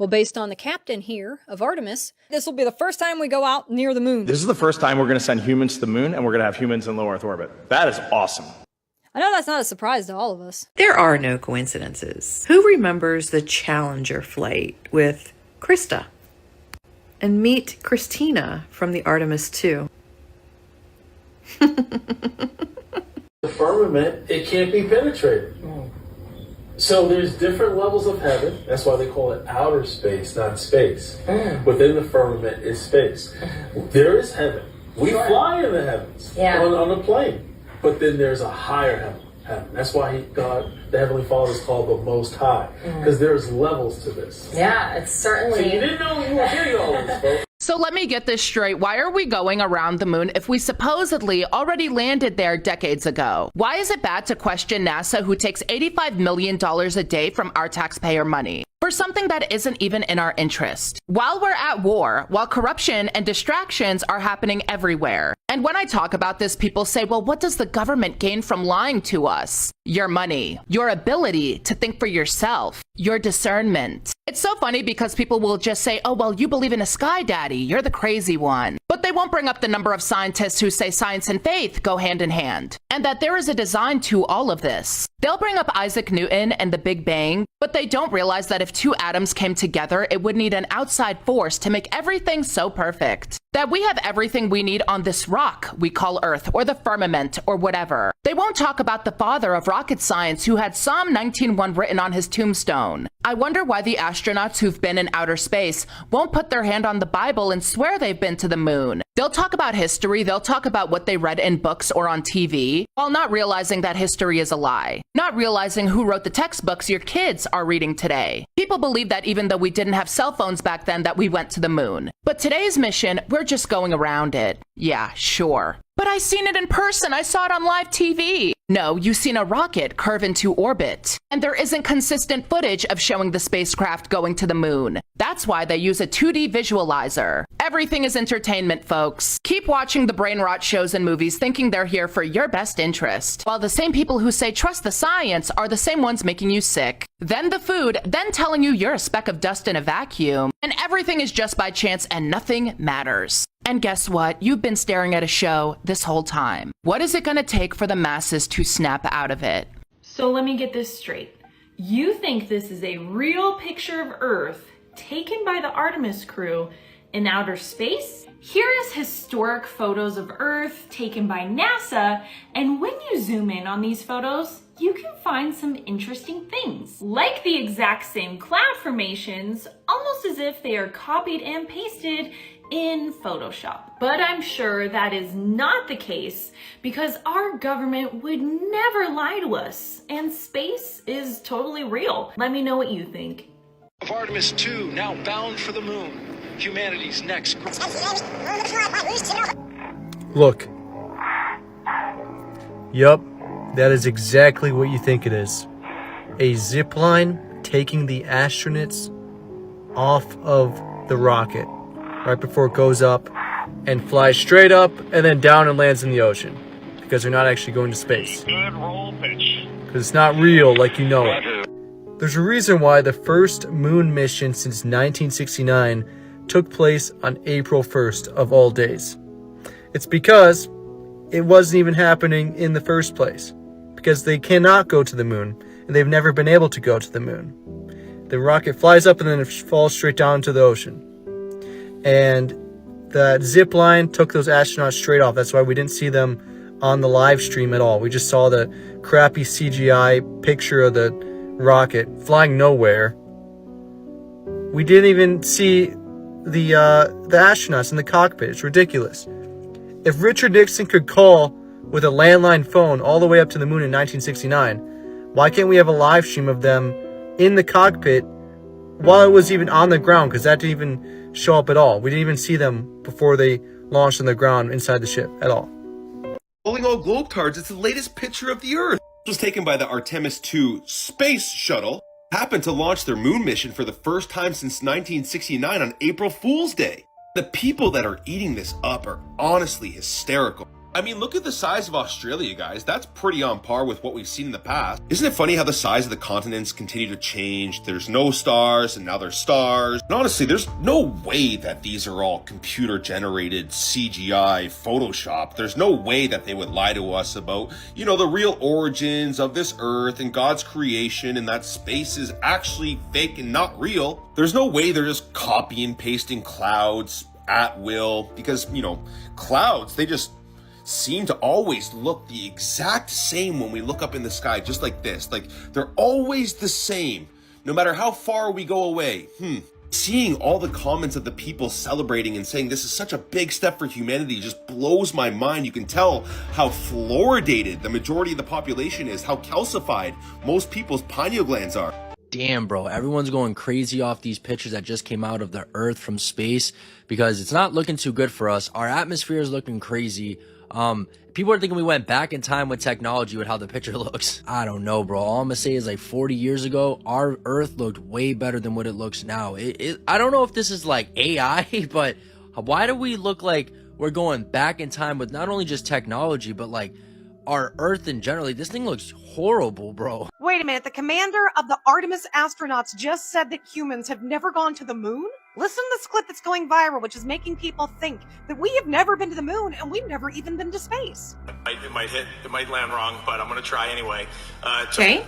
Well, based on the captain here of Artemis, this will be the first time we go out near the moon. This is the first time we're going to send humans to the moon, and we're going to have humans in low Earth orbit. That is awesome. I know that's not a surprise to all of us. There are no coincidences. Who remembers the Challenger flight with Krista? And meet Christina from the Artemis 2. The firmament, it can't be penetrated. So there's different levels of heaven. That's why they call it outer space, not space. Within the firmament is space. There is heaven. We fly in the heavens on a plane. But then there's a higher heaven. That's why God, the Heavenly Father, is called the Most High. Because there's levels to this. Yeah, it's certainly... So you didn't know you were getting all this, folks. So let me get this straight. Why are we going around the moon if we supposedly already landed there decades ago? Why is it bad to question NASA, who takes $85 million a day from our taxpayer money for something that isn't even in our interest? While we're at war, while corruption and distractions are happening everywhere. And when I talk about this, people say, well, what does the government gain from lying to us? Your money, your ability to think for yourself, your discernment. It's so funny because people will just say, oh, well, you believe in a sky daddy. You're the crazy one. But they won't bring up the number of scientists who say science and faith go hand in hand, and that there is a design to all of this. They'll bring up Isaac Newton and the Big Bang, but they don't realize that if two atoms came together, it would need an outside force to make everything so perfect. That we have everything we need on this rock we call Earth, or the firmament, or whatever. They won't talk about the father of rocket science who had Psalm 19:1 written on his tombstone. I wonder why the astronauts who've been in outer space won't put their hand on the Bible and swear they've been to the moon. They'll talk about history, they'll talk about what they read in books or on TV, while not realizing that history is a lie. Not realizing who wrote the textbooks your kids are reading today. People believe that even though we didn't have cell phones back then, that we went to the moon. But today's mission, we're just going around it. Yeah, sure. But I seen it in person. I saw it on live TV. No, you've seen a rocket curve into orbit. And there isn't consistent footage of showing the spacecraft going to the moon. That's why they use a 2D visualizer. Everything is entertainment, folks. Keep watching the brain rot shows and movies thinking they're here for your best interest. While the same people who say trust the science are the same ones making you sick. Then the food, then telling you you're a speck of dust in a vacuum. And everything is just by chance and nothing matters. And guess what? You've been staring at a show this whole time. What is it going to take for the masses to snap out of it? So let me get this straight. You think this is a real picture of Earth taken by the Artemis crew in outer space? Here is historic photos of Earth taken by NASA, and when you zoom in on these photos, you can find some interesting things. Like the exact same cloud formations, almost as if they are copied and pasted in Photoshop. But I'm sure that is not the case because our government would never lie to us, and space is totally real. Let me know what you think. Of Artemis 2, now bound for the moon. Humanity's next. Look. Yup, that is exactly what you think it is. A zip line taking the astronauts off of the rocket right before it goes up and flies straight up and then down and lands in the ocean because they're not actually going to space. Good roll pitch. Because it's not real like you know it. There's a reason why the first moon mission since 1969 took place on April 1st of all days. It's because it wasn't even happening in the first place. Because they cannot go to the moon, and they've never been able to go to the moon. The rocket flies up and then it falls straight down to the ocean. And that zip line took those astronauts straight off. That's why we didn't see them on the live stream at all. We just saw the crappy CGI picture of the rocket flying nowhere. We didn't even see the astronauts in the cockpit. It's ridiculous. If Richard Nixon could call with a landline phone all the way up to the moon in 1969, why can't we have a live stream of them in the cockpit while it was even on the ground? Because that didn't even show up at all. We didn't even see them before they launched on the ground inside the ship at all. Rolling all globetards, it's the latest picture of the Earth. It was taken by the Artemis 2 space shuttle. Happened to launch their moon mission for the first time since 1969 on April Fool's Day. The people that are eating this up are honestly hysterical. I mean, look at the size of Australia, guys. That's pretty on par with what we've seen in the past. Isn't it funny how the size of the continents continue to change? There's no stars, and now there's stars. And honestly, there's no way that these are all computer-generated CGI Photoshop. There's no way that they would lie to us about, you know, the real origins of this Earth and God's creation, and that space is actually fake and not real. There's no way they're just copy and pasting clouds at will, because, you know, clouds, they just seem to always look the exact same when we look up in the sky, just like this. Like, they're always the same, no matter how far we go away. Seeing all the comments of the people celebrating and saying this is such a big step for humanity just blows my mind. You can tell how fluoridated the majority of the population is, how calcified most people's pineal glands are. Damn, bro, everyone's going crazy off these pictures that just came out of the Earth from space because it's not looking too good for us. Our atmosphere is looking crazy. People are thinking we went back in time with technology with how the picture looks. I don't know, bro. All I'm gonna say is, like, 40 years ago, our Earth looked way better than what it looks now. I don't know if this is like AI, but why do we look like we're going back in time with not only just technology, but like our Earth in general? This thing looks horrible, bro. Wait a minute, the commander of the Artemis astronauts just said that humans have never gone to the moon? Listen to this clip that's going viral, which is making people think that we have never been to the moon and we've never even been to space. It might land wrong, but I'm gonna try anyway. Okay.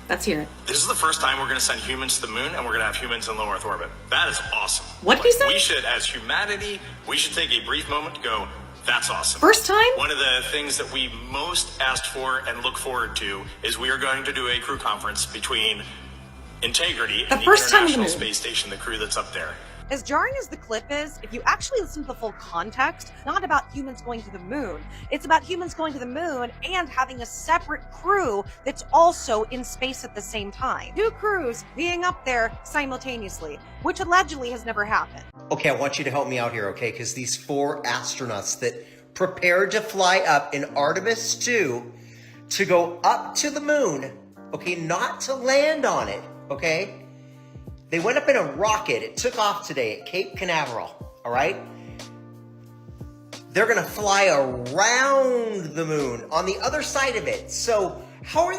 Let's hear it. This is the first time we're gonna send humans to the moon, and we're gonna have humans in low Earth orbit. That is awesome. What did he say? We should, as humanity, we should take a brief moment to go, that's awesome. First time? One of the things that we most asked for and look forward to is we are going to do a crew conference between Integrity and the International Space Station, the crew that's up there. As jarring as the clip is, if you actually listen to the full context, it's not about humans going to the moon. It's about humans going to the moon and having a separate crew that's also in space at the same time. 2 crews being up there simultaneously, which allegedly has never happened. Okay, I want you to help me out here, okay? Because these 4 astronauts that prepared to fly up in Artemis 2 to go up to the moon, okay, not to land on it, okay? They went up in a rocket. It took off today at Cape Canaveral, all right? They're gonna fly around the moon on the other side of it. So help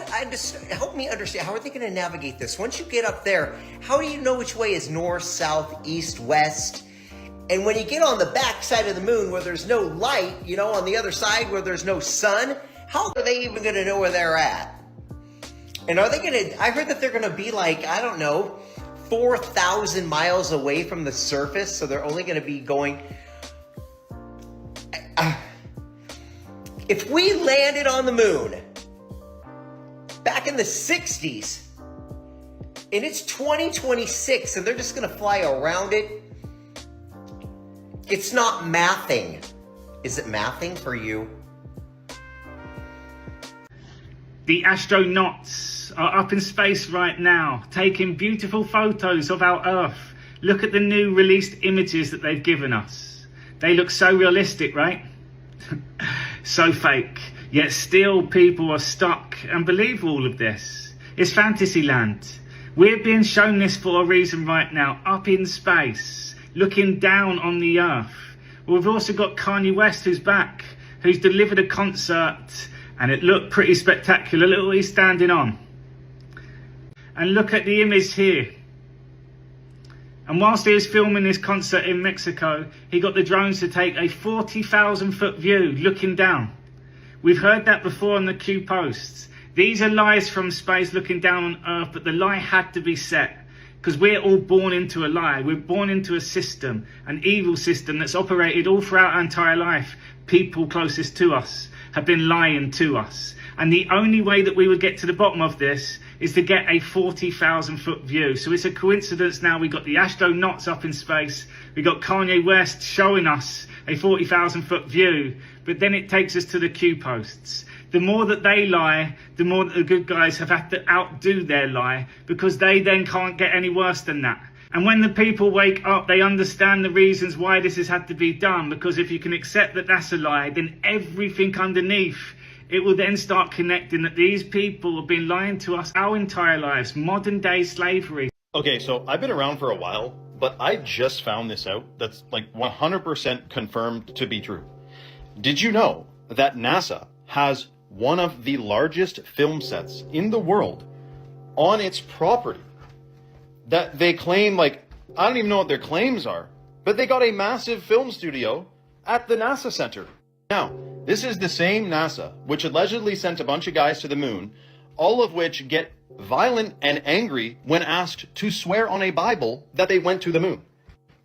me understand, how are they gonna navigate this? Once you get up there, how do you know which way is north, south, east, west? And when you get on the back side of the moon where there's no light, you know, on the other side where there's no sun, how are they even gonna know where they're at? And are they gonna, I heard that they're gonna be like, I don't know, 4,000 miles away from the surface, so they're only gonna be going... If we landed on the moon back in the 60s, and it's 2026, and they're just gonna fly around it, it's not mathing. Is it mathing for you? The astronauts are up in space right now, taking beautiful photos of our Earth. Look at the new released images that they've given us. They look so realistic, right? So fake. Yet still people are stuck and believe all of this. It's fantasy land. We're being shown this for a reason right now, up in space, looking down on the Earth. We've also got Kanye West, who's back, who's delivered a concert, and it looked pretty spectacular. Look what he's standing on. And look at the image here. And whilst he was filming this concert in Mexico, he got the drones to take a 40,000 foot view looking down. We've heard that before on the Q posts. These are lies from space looking down on Earth, but the lie had to be set. Because we're all born into a lie. We're born into a system, an evil system that's operated all throughout our entire life. People closest to us have been lying to us. And the only way that we would get to the bottom of this is to get a 40,000 foot view. So it's a coincidence now we got the astronauts up in space. We got Kanye West showing us a 40,000 foot view. But then it takes us to the Q posts. The more that they lie, the more that the good guys have had to outdo their lie, because they then can't get any worse than that. And when the people wake up, they understand the reasons why this has had to be done, because if you can accept that that's a lie, then everything underneath, it will then start connecting that these people have been lying to us our entire lives, modern day slavery. Okay, so I've been around for a while, but I just found this out that's like 100% confirmed to be true. Did you know that NASA has one of the largest film sets in the world on its property? That they claim, like, I don't even know what their claims are, but they got a massive film studio at the NASA Center. Now, this is the same NASA which allegedly sent a bunch of guys to the moon, all of which get violent and angry when asked to swear on a Bible that they went to the moon.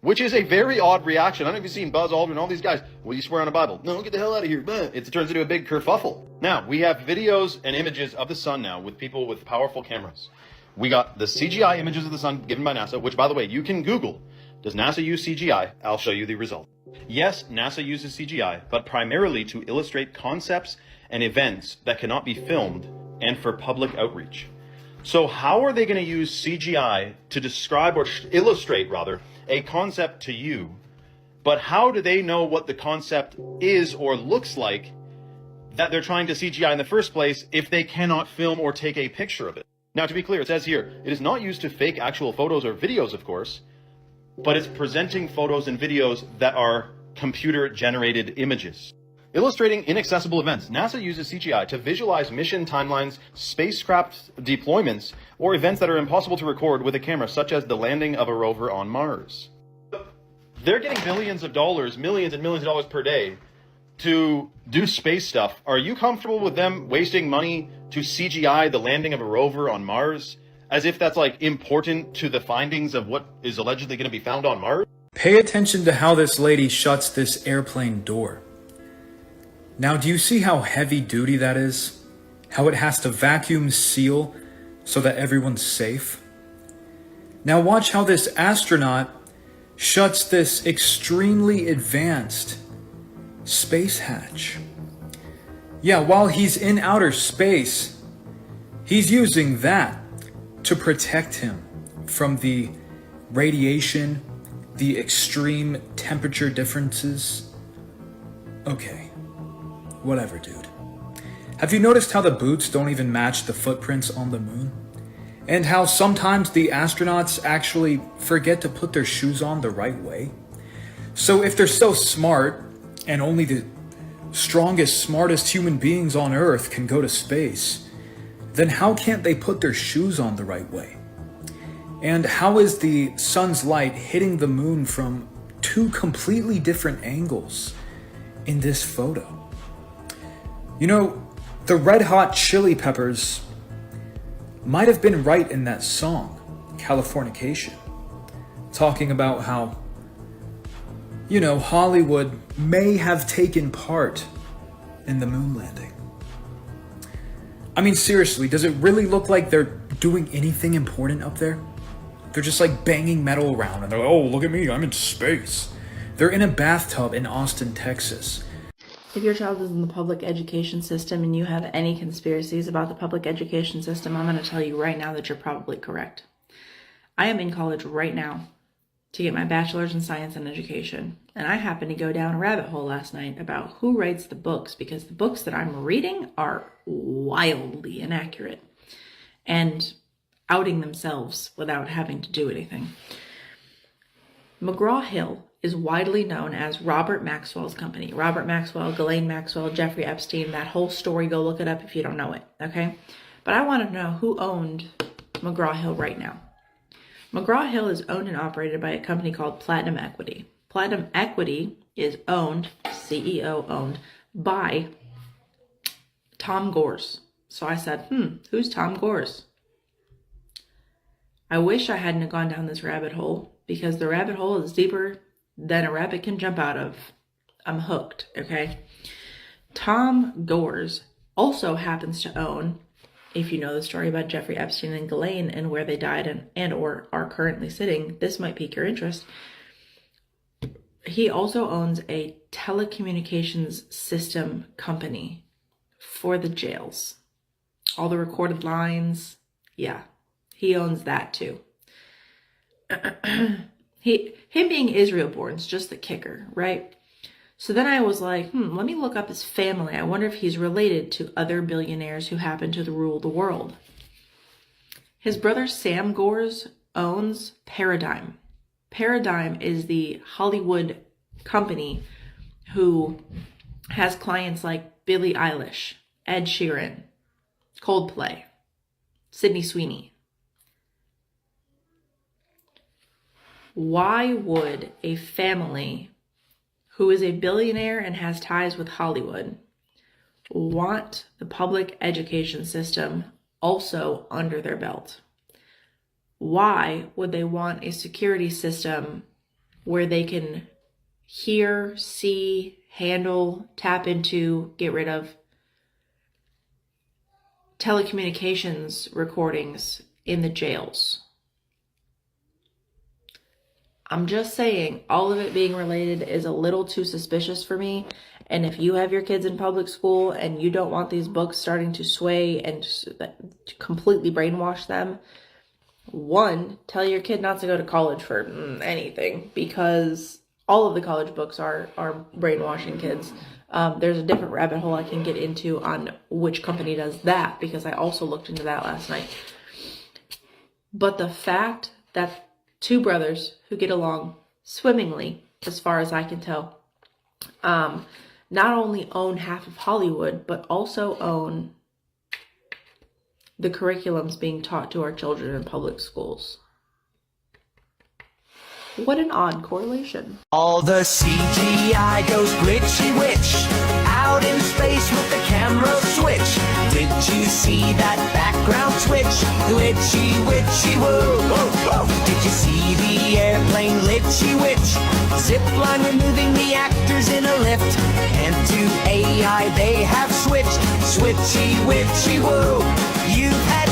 Which is a very odd reaction. I don't know if you've seen Buzz Aldrin, all these guys. Will you swear on a Bible? No, get the hell out of here. It turns into a big kerfuffle. Now, we have videos and images of the sun now with people with powerful cameras. We got the CGI images of the sun given by NASA, which, by the way, you can Google. Does NASA use CGI? I'll show you the result. Yes, NASA uses CGI, but primarily to illustrate concepts and events that cannot be filmed and for public outreach. So how are they going to use CGI to describe or illustrate, rather, a concept to you, but how do they know what the concept is or looks like that they're trying to CGI in the first place if they cannot film or take a picture of it? Now, to be clear, it says here, it is not used to fake actual photos or videos, of course, but it's presenting photos and videos that are computer-generated images. Illustrating inaccessible events, NASA uses CGI to visualize mission timelines, spacecraft deployments, or events that are impossible to record with a camera, such as the landing of a rover on Mars. They're getting billions of dollars, millions and millions of dollars per day to do space stuff. Are you comfortable with them wasting money to CGI the landing of a rover on Mars, as if that's like important to the findings of what is allegedly going to be found on Mars? Pay attention to how this lady shuts this airplane door. Now, do you see how heavy duty that is? How it has to vacuum seal so that everyone's safe? Now watch how this astronaut shuts this extremely advanced space hatch. Yeah, while he's in outer space, he's using that to protect him from the radiation, the extreme temperature differences. Okay. Whatever, dude. Have you noticed how the boots don't even match the footprints on the moon? And how sometimes the astronauts actually forget to put their shoes on the right way? So if they're so smart, and only the strongest, smartest human beings on Earth can go to space, then how can't they put their shoes on the right way? And how is the sun's light hitting the moon from two completely different angles in this photo? You know, the Red Hot Chili Peppers might have been right in that song, Californication, talking about how, you know, Hollywood may have taken part in the moon landing. I mean, seriously, does it really look like they're doing anything important up there? They're just like banging metal around and they're like, oh, look at me, I'm in space. They're in a bathtub in Austin, Texas. If your child is in the public education system and you have any conspiracies about the public education system, I'm going to tell you right now that you're probably correct. I am in college right now to get my bachelor's in science and education. And I happened to go down a rabbit hole last night about who writes the books, because the books that I'm reading are wildly inaccurate and outing themselves without having to do anything. McGraw-Hill is widely known as Robert Maxwell's company. Robert Maxwell, Ghislaine Maxwell, Jeffrey Epstein, that whole story, go look it up if you don't know it, okay? But I want to know who owned McGraw-Hill right now. McGraw-Hill is owned and operated by a company called Platinum Equity. Platinum Equity is owned, CEO owned, by Tom Gores. So I said, who's Tom Gores? I wish I hadn't gone down this rabbit hole, because the rabbit hole is deeper than a rabbit can jump out of. I'm hooked, okay? Tom Gores also happens to own, if you know the story about Jeffrey Epstein and Ghislaine and where they died and or are currently sitting, this might pique your interest. He also owns a telecommunications system company for the jails. All the recorded lines, yeah, he owns that too. Him being Israel born is just the kicker, right? So then I was like, let me look up his family. I wonder if he's related to other billionaires who happen to rule the world. His brother Sam Gores owns Paradigm. Paradigm is the Hollywood company who has clients like Billie Eilish, Ed Sheeran, Coldplay, Sydney Sweeney. Why would a family who is a billionaire and has ties with Hollywood want the public education system also under their belt? Why would they want a security system where they can hear, see, handle, tap into, get rid of telecommunications recordings in the jails? I'm just saying, all of it being related is a little too suspicious for me. And if you have your kids in public school and you don't want these books starting to sway and to completely brainwash them, one, tell your kid not to go to college for anything, because all of the college books are brainwashing kids. There's a different rabbit hole I can get into on which company does that, because I also looked into that last night. But the fact that two brothers who get along swimmingly, as far as I can tell, not only own half of Hollywood, but also own the curriculums being taught to our children in public schools. What an odd correlation. All the CGI goes glitchy witch, out in space with the camera switch. Did you see that background switch? Glitchy witchy woo. Did you see the airplane glitchy witch? Zipline removing the actors in a lift. And to AI they have switched. Switchy witchy woo. You've had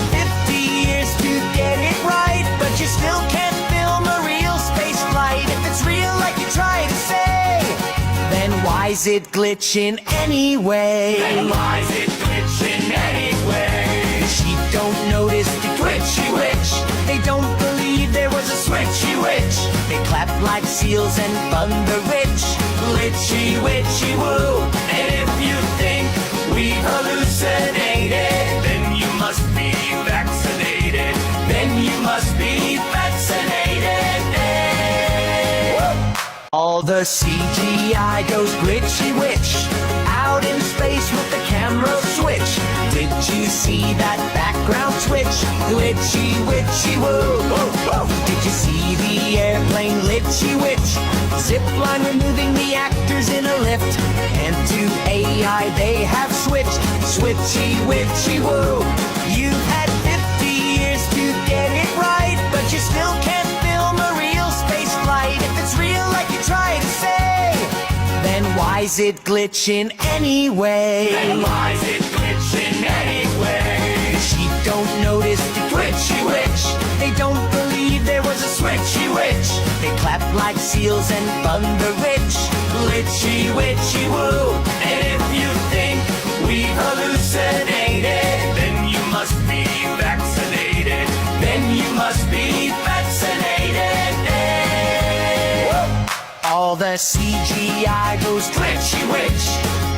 50 years to get it right, but you still can't film a real space flight. If it's real like you try to say, then why's it glitching anyway? Then why's it glitching anyway? The sheep don't notice the twitchy witch. They don't believe there was a switchy witch. They clap like seals and thunder rich. Glitchy witchy woo. And if you think we've hallucinated, then you must be vaccinated. Then you must be vaccinated. All the CGI goes glitchy witch, out in space with the camera switch. Did you see that background switch? Glitchy witchy woo. Did you see the airplane glitchy witch? Zipline removing the actors in a lift. And to AI they have switched. Switchy witchy woo. You've had 50 years to get it right, but you still can't film a real space flight. If it's real like you try to say, then why's it glitching anyway? Then why's it glitching anyway? The sheep don't notice the twitchy witch. They don't believe there was a switchy witch. They clap like seals and thunder rich. Glitchy witchy woo. And if you think we've hallucinated, then you must be vaccinated. Then you must be vaccinated. All the CGI goes glitchy witch,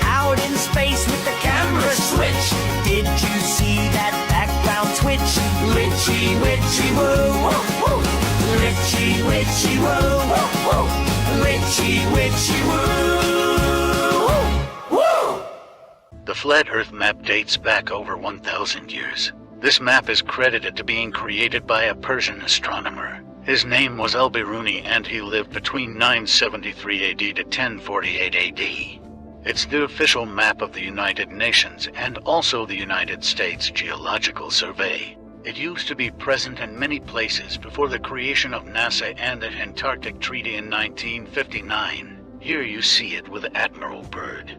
out in space with the camera switch. Did you see that background switch? Glitchy witchy woo. Glitchy witchy woo. Glitchy witchy woo. The flat Earth map dates back over 1,000 years. This map is credited to being created by a Persian astronomer. His name was Al-Biruni, and he lived between 973 AD to 1048 AD. It's the official map of the United Nations and also the United States Geological Survey. It used to be present in many places before the creation of NASA and the Antarctic Treaty in 1959. Here you see it with Admiral Byrd.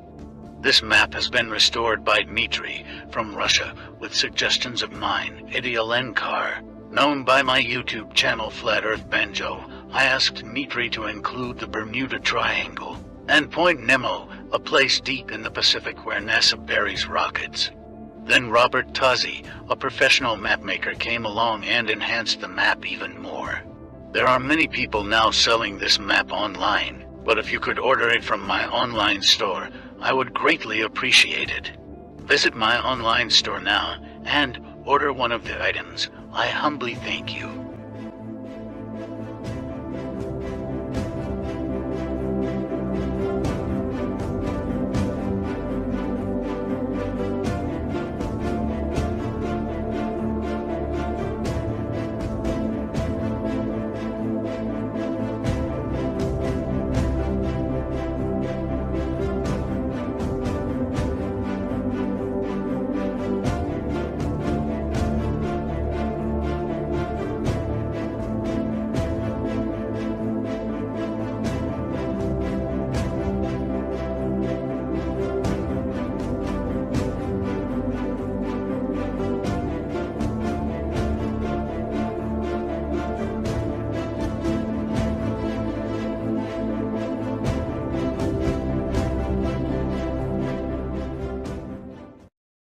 This map has been restored by Dmitry from Russia with suggestions of mine, Eddie Alenkar. Known by my YouTube channel Flat Earth Banjo, I asked Dmitry to include the Bermuda Triangle and Point Nemo, a place deep in the Pacific where NASA buries rockets. Then Robert Tozzi, a professional mapmaker, came along and enhanced the map even more. There are many people now selling this map online, but if you could order it from my online store, I would greatly appreciate it. Visit my online store now and order one of the items. I humbly thank you.